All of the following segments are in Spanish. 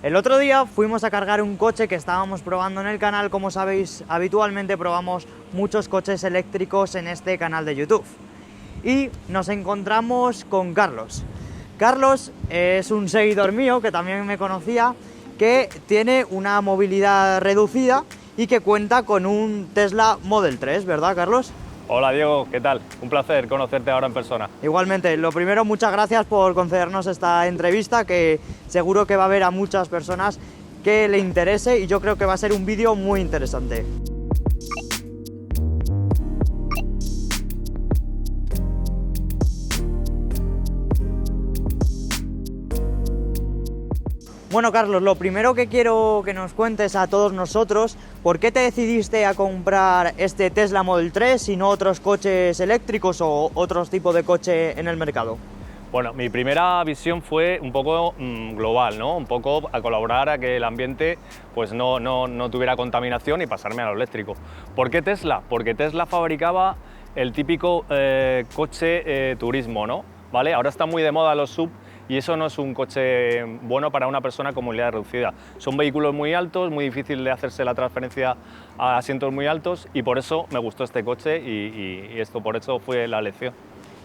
El otro día fuimos a cargar un coche que estábamos probando en el canal. Como sabéis, habitualmente probamos muchos coches eléctricos en este canal de YouTube. Y nos encontramos con Carlos. Carlos es un seguidor mío que también me conocía, que tiene una movilidad reducida y que cuenta con un Tesla Model 3, ¿verdad, Carlos? Hola Diego, ¿qué tal? Un placer conocerte ahora en persona. Igualmente, lo primero, muchas gracias por concedernos esta entrevista, que seguro que va a haber a muchas personas que le interese y yo creo que va a ser un vídeo muy interesante. Bueno, Carlos, lo primero que quiero que nos cuentes a todos nosotros, ¿por qué te decidiste a comprar este Tesla Model 3 y no otros coches eléctricos o otros tipos de coche en el mercado? Bueno, mi primera visión fue un poco global, ¿no? Un poco a colaborar a que el ambiente pues no tuviera contaminación y pasarme a lo eléctrico. ¿Por qué Tesla? Porque Tesla fabricaba el típico coche turismo, ¿no? ¿Vale? Ahora está muy de moda los SUV y eso no es un coche bueno para una persona con movilidad reducida. Son vehículos muy altos, muy difícil de hacerse la transferencia a asientos muy altos y por eso me gustó este coche y esto por eso fue la elección.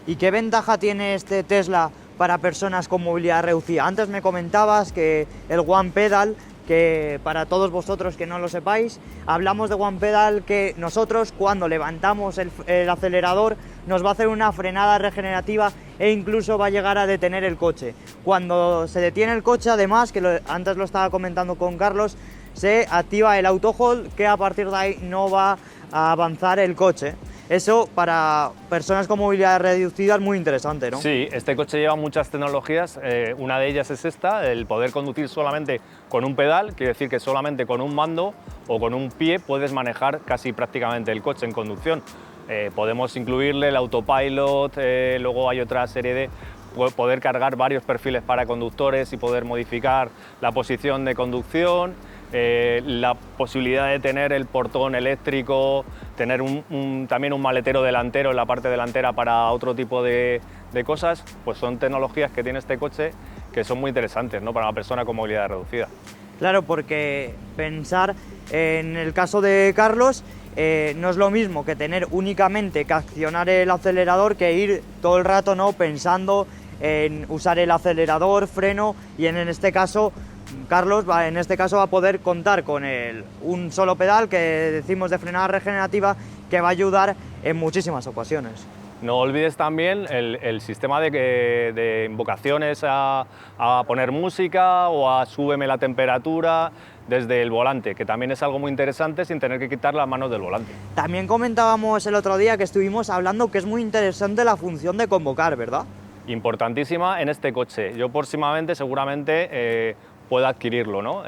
¿Y qué ventaja tiene este Tesla para personas con movilidad reducida? Antes me comentabas que el One Pedal, que para todos vosotros que no lo sepáis, hablamos de One Pedal, que nosotros cuando levantamos el acelerador nos va a hacer una frenada regenerativa e incluso va a llegar a detener el coche. Cuando se detiene el coche, además, que antes lo estaba comentando con Carlos, se activa el auto hold, que a partir de ahí no va a avanzar el coche. Eso para personas con movilidad reducida es muy interesante, ¿no? Sí, este coche lleva muchas tecnologías, una de ellas es esta, el poder conducir solamente con un pedal, quiere decir que solamente con un mando o con un pie puedes manejar casi prácticamente el coche en conducción. Podemos incluirle el autopilot, luego hay otra serie de poder cargar varios perfiles para conductores y poder modificar la posición de conducción. La posibilidad de tener el portón eléctrico, tener también un maletero delantero en la parte delantera para otro tipo de cosas, pues son tecnologías que tiene este coche que son muy interesantes, ¿no? Para una persona con movilidad reducida. Claro, porque pensar en el caso de Carlos, no es lo mismo que tener únicamente que accionar el acelerador que ir todo el rato, ¿no?, pensando en usar el acelerador, freno, y en este caso Carlos va a poder contar con un solo pedal que decimos de frenada regenerativa, que va a ayudar en muchísimas ocasiones. No olvides también el sistema de invocaciones a poner música o a súbeme la temperatura desde el volante, que también es algo muy interesante sin tener que quitar las manos del volante. También comentábamos el otro día que estuvimos hablando que es muy interesante la función de convocar, ¿verdad? Importantísima en este coche. Yo próximamente seguramente pueda adquirirlo, ¿no?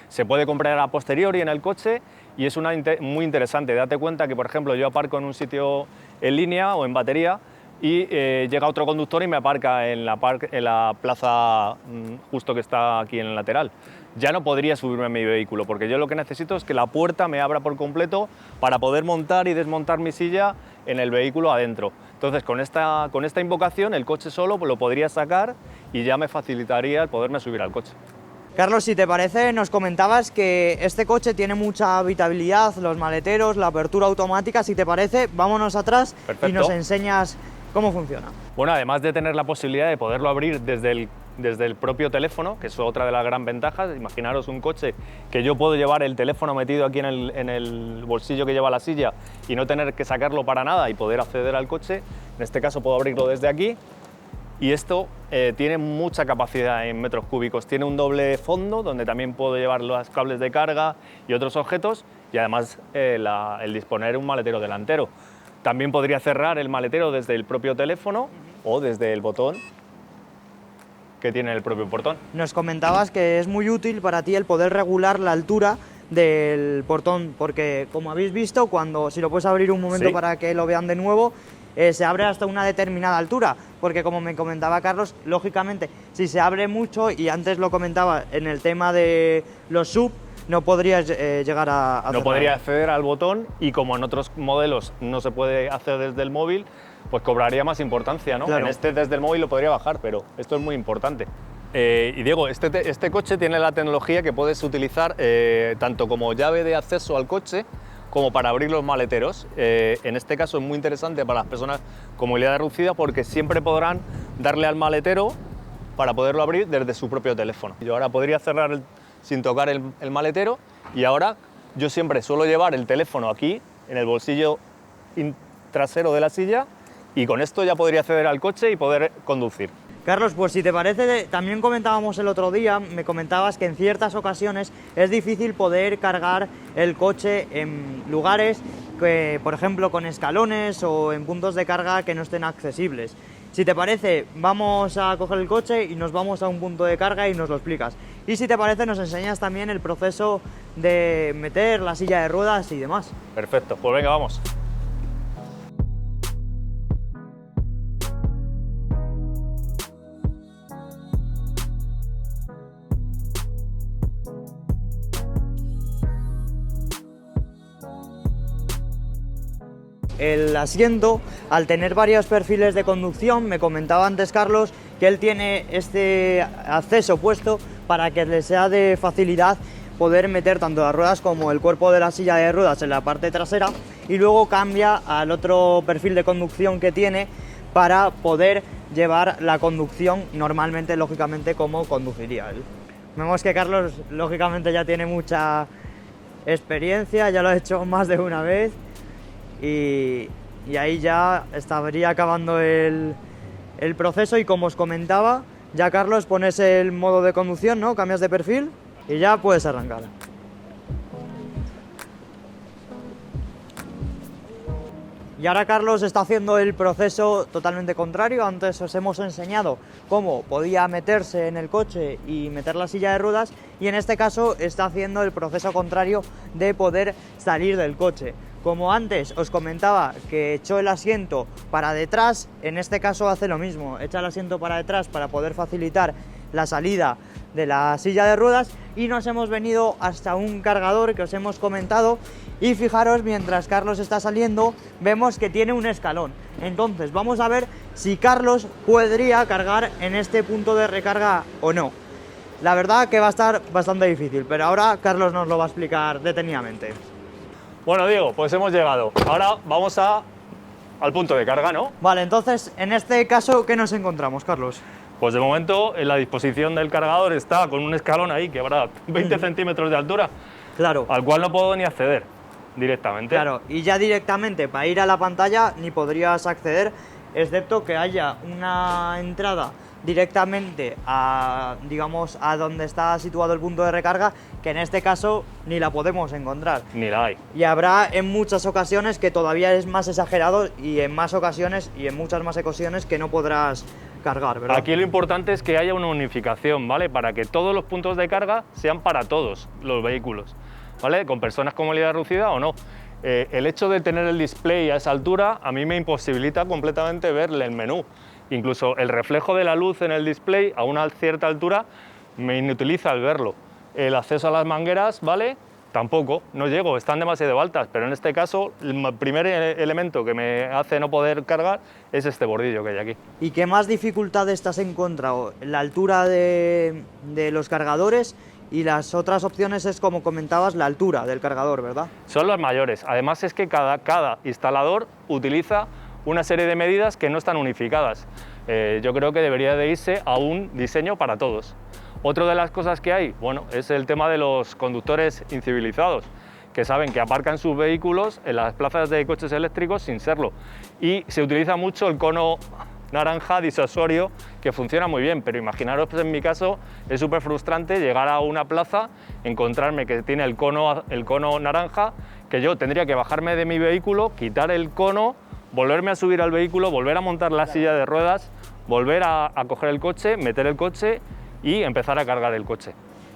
Se puede comprar a posteriori en el coche y es muy interesante. Date cuenta que, por ejemplo, yo aparco en un sitio en línea o en batería y llega otro conductor y me aparca en la plaza justo que está aquí en el lateral. Ya no podría subirme a mi vehículo porque yo lo que necesito es que la puerta me abra por completo para poder montar y desmontar mi silla en el vehículo adentro. Entonces, con esta invocación, el coche solo lo podría sacar y ya me facilitaría el poderme subir al coche. Carlos, si te parece, nos comentabas que este coche tiene mucha habitabilidad, los maleteros, la apertura automática. Si te parece, vámonos atrás. Perfecto. Y nos enseñas cómo funciona. Bueno, además de tener la posibilidad de poderlo abrir desde el propio teléfono, que es otra de las gran ventajas. Imaginaros un coche que yo puedo llevar el teléfono metido aquí en el bolsillo que lleva la silla y no tener que sacarlo para nada y poder acceder al coche. En este caso puedo abrirlo desde aquí. Y esto tiene mucha capacidad en metros cúbicos. Tiene un doble fondo donde también puedo llevar los cables de carga y otros objetos y además el disponer un maletero delantero. También podría cerrar el maletero desde el propio teléfono o desde el botón que tiene el propio portón. Nos comentabas que es muy útil para ti el poder regular la altura del portón, porque como habéis visto, si lo puedes abrir un momento, ¿sí?, para que lo vean de nuevo, se abre hasta una determinada altura, porque como me comentaba Carlos, lógicamente, si se abre mucho, y antes lo comentaba en el tema de los SUV, no podrías llegar a no podría acceder al botón, y como en otros modelos no se puede hacer desde el móvil, pues cobraría más importancia, ¿no? Claro. En este desde el móvil lo podría bajar, pero esto es muy importante. Y Diego, este coche tiene la tecnología que puedes utilizar tanto como llave de acceso al coche como para abrir los maleteros. En este caso es muy interesante para las personas con movilidad reducida porque siempre podrán darle al maletero para poderlo abrir desde su propio teléfono. Yo ahora podría cerrar sin tocar el maletero y ahora yo siempre suelo llevar el teléfono aquí en el bolsillo trasero de la silla y con esto ya podría acceder al coche y poder conducir. Carlos, pues si te parece, también comentábamos el otro día, me comentabas que en ciertas ocasiones es difícil poder cargar el coche en lugares, que, por ejemplo, con escalones o en puntos de carga que no estén accesibles. Si te parece, vamos a coger el coche y nos vamos a un punto de carga y nos lo explicas. Y si te parece, nos enseñas también el proceso de meter la silla de ruedas y demás. Perfecto, pues venga, vamos. El asiento, al tener varios perfiles de conducción, me comentaba antes Carlos que él tiene este acceso puesto para que le sea de facilidad poder meter tanto las ruedas como el cuerpo de la silla de ruedas en la parte trasera y luego cambia al otro perfil de conducción que tiene para poder llevar la conducción normalmente, lógicamente, como conduciría él. Vemos que Carlos, lógicamente, ya tiene mucha experiencia, ya lo ha hecho más de una vez. Y ahí ya estaría acabando el proceso y como os comentaba, ya Carlos pones el modo de conducción, ¿no? Cambias de perfil y ya puedes arrancar. Y ahora Carlos está haciendo el proceso totalmente contrario. Antes os hemos enseñado cómo podía meterse en el coche y meter la silla de ruedas y en este caso está haciendo el proceso contrario de poder salir del coche. Como antes os comentaba que echó el asiento para detrás, en este caso hace lo mismo, echa el asiento para detrás para poder facilitar la salida de la silla de ruedas y nos hemos venido hasta un cargador que os hemos comentado y fijaros, mientras Carlos está saliendo vemos que tiene un escalón. Entonces vamos a ver si Carlos podría cargar en este punto de recarga o no. La verdad que va a estar bastante difícil, pero ahora Carlos nos lo va a explicar detenidamente. Bueno, Diego, pues hemos llegado. Ahora vamos al punto de carga, ¿no? Vale, entonces, en este caso, ¿qué nos encontramos, Carlos? Pues de momento, en la disposición del cargador está con un escalón ahí que habrá 20 centímetros de altura, Claro. al cual no puedo ni acceder directamente. Claro, y ya directamente para ir a la pantalla ni podrías acceder, excepto que haya una entrada directamente a, digamos, a donde está situado el punto de recarga, que en este caso ni la podemos encontrar. Ni la hay. Y habrá en muchas ocasiones que todavía es más exagerado y en más ocasiones y en muchas más ocasiones que no podrás cargar, ¿verdad? Aquí lo importante es que haya una unificación, ¿vale? Para que todos los puntos de carga sean para todos los vehículos, ¿vale? Con personas con movilidad reducida o no. El hecho de tener el display a esa altura a mí me imposibilita completamente ver el menú. Incluso el reflejo de la luz en el display a una cierta altura me inutiliza el verlo. El acceso a las mangueras, ¿vale? Tampoco, no llego, están demasiado altas, pero en este caso el primer elemento que me hace no poder cargar es este bordillo que hay aquí. ¿Y qué más dificultades te has encontrado? La altura de los cargadores y las otras opciones es, como comentabas, la altura del cargador, ¿verdad? Son las mayores. Además es que cada instalador utiliza una serie de medidas que no están unificadas. Yo creo que debería de irse a un diseño para todos. Otra de las cosas que hay, bueno, es el tema de los conductores incivilizados, que saben que aparcan sus vehículos en las plazas de coches eléctricos sin serlo. Y se utiliza mucho el cono naranja disuasorio, que funciona muy bien, pero imaginaros, pues, en mi caso es súper frustrante llegar a una plaza, encontrarme que tiene el cono naranja, que yo tendría que bajarme de mi vehículo, quitar el cono, volverme a subir al vehículo, volver a montar la silla de ruedas, volver a coger el coche, meter el coche y empezar a cargar el coche.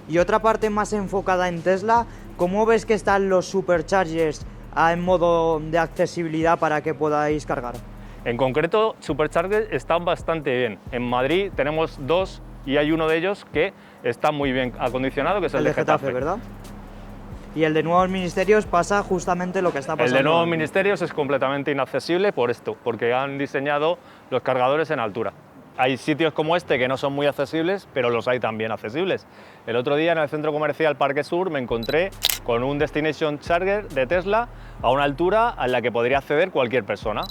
Y otra parte más enfocada en Tesla, ¿cómo ves que están los superchargers en modo de accesibilidad para que podáis cargar? En concreto, superchargers están bastante bien. En Madrid tenemos dos y hay uno de ellos que está muy bien acondicionado, que es el de Getafe, ¿verdad? Y el de Nuevos Ministerios pasa justamente lo que está pasando. El de Nuevos Ministerios es completamente inaccesible por esto, porque han diseñado los cargadores en altura. hay sitios como este que no son muy accesibles, pero los hay también accesibles. El otro día en el centro comercial Parque Sur me encontré con un Destination Charger de Tesla a una altura a la que podría acceder cualquier persona.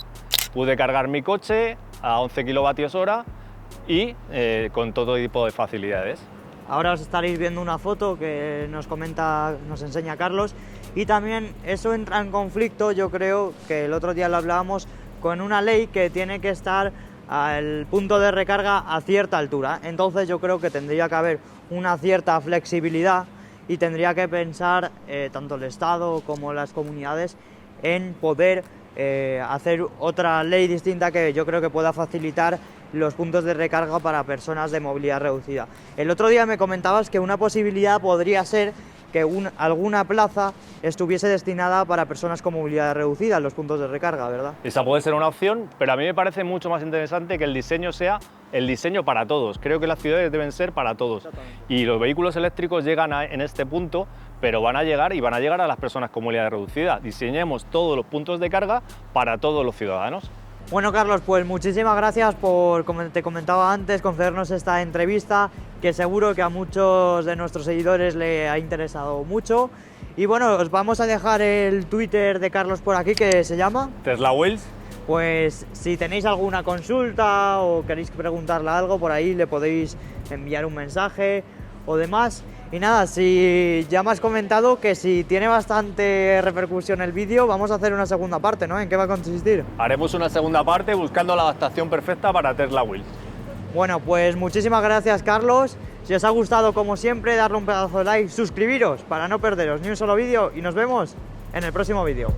Pude cargar mi coche a 11 kWh y con todo tipo de facilidades. Ahora os estaréis viendo una foto que nos enseña Carlos, y también eso entra en conflicto, yo creo que el otro día lo hablábamos, con una ley que tiene que estar al punto de recarga a cierta altura. Entonces yo creo que tendría que haber una cierta flexibilidad y tendría que pensar tanto el Estado como las comunidades en poder hacer otra ley distinta que yo creo que pueda facilitar los puntos de recarga para personas de movilidad reducida. El otro día me comentabas que una posibilidad podría ser que alguna plaza estuviese destinada para personas con movilidad reducida en los puntos de recarga, ¿verdad? Esa puede ser una opción, pero a mí me parece mucho más interesante que el diseño sea el diseño para todos. Creo que las ciudades deben ser para todos. Y los vehículos eléctricos llegan en este punto, pero van a llegar a las personas con movilidad reducida. Diseñemos todos los puntos de carga para todos los ciudadanos. Bueno, Carlos, pues muchísimas gracias por, como te comentaba antes, concedernos esta entrevista, que seguro que a muchos de nuestros seguidores le ha interesado mucho. Y bueno, os vamos a dejar el Twitter de Carlos por aquí, que se llama Tesla Wheels. Pues si tenéis alguna consulta o queréis preguntarle algo, por ahí le podéis enviar un mensaje o demás. Y nada, si ya me has comentado que si tiene bastante repercusión el vídeo, vamos a hacer una segunda parte, ¿no? ¿En qué va a consistir? Haremos una segunda parte buscando la adaptación perfecta para Tesla Wheels. Bueno, pues muchísimas gracias, Carlos. Si os ha gustado, como siempre, darle un pedazo de like, suscribiros para no perderos ni un solo vídeo y nos vemos en el próximo vídeo.